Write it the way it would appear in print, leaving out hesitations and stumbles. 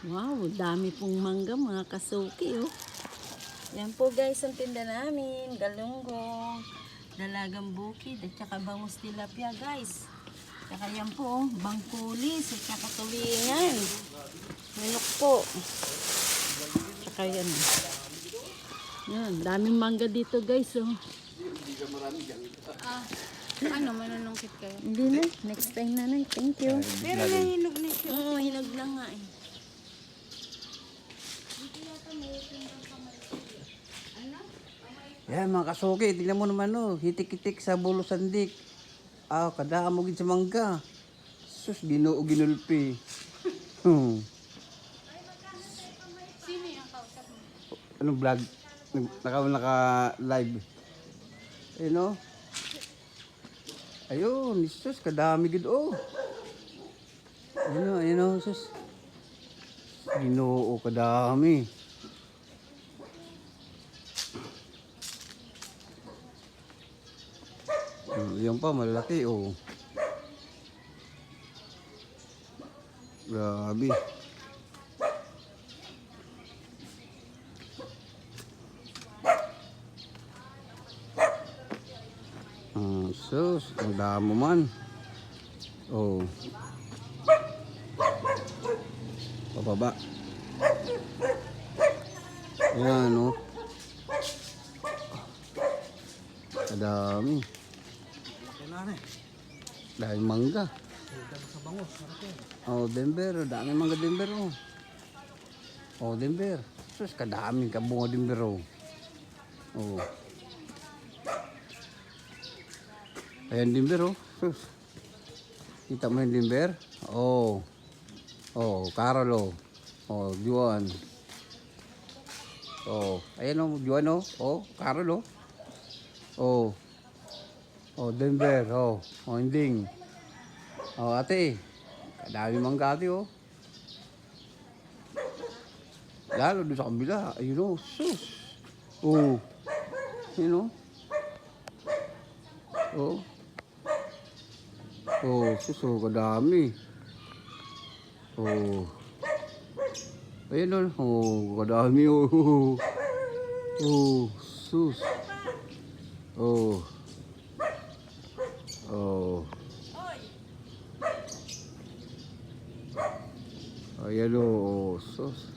Wow, dami pong mangga mga kasuki oh. Yan po guys ang tinda namin. Galunggong, dalagang bukid at saka bangus tilapia guys. Tsaka yan po oh, bangkulis at saka tulingan. Manok po. Tsaka yan. Yan, daming mangga dito guys oh. Ano, manunungkit kayo? Hindi na, next time na. Thank you. Pero nahinog na siya. Oo, hinog na nga eh. Yan mga kasuki, tingnan mo naman oh, hitik-hitik sa bulo sandik. Kadaan mo gid sa mangga. Sus, Ginoo ginulpi. Sino yung kausap mo? Anong vlog? Naka-live. No? Ayun, sus, kadami gid oh. Ayun oh, sus. Ginoo kadami. Yan pa, malaki oh. Grabe. Sus, ang damo man. Oh. Pababa. Ayan oh. Kadami. Dahil mangga. Oh, Denver. Dami mangga Denver oh. Oh, Denver. Sus, kadami ka bunga Denver oh. Oh. Ayan Denver oh. Sus. Kita mo yung Denver? Oh. Oh, Carol oh. Oh, Juan. Oh, ayan oh, Juan oh. Oh, Carol oh. Oh. Oh, Denver, oh. Oh, Inding. Oh, ate. Kadami mangga ate, oh. Lalo doon sa kabila. Ayun, oh. Sus. Oh. Yun, oh. Oh. Oh, sus, oh. Kadami. Oh. Ayun, oh. Oh, kadami, oh. Oh, sus. Oh. Oh. Ayan o, sus.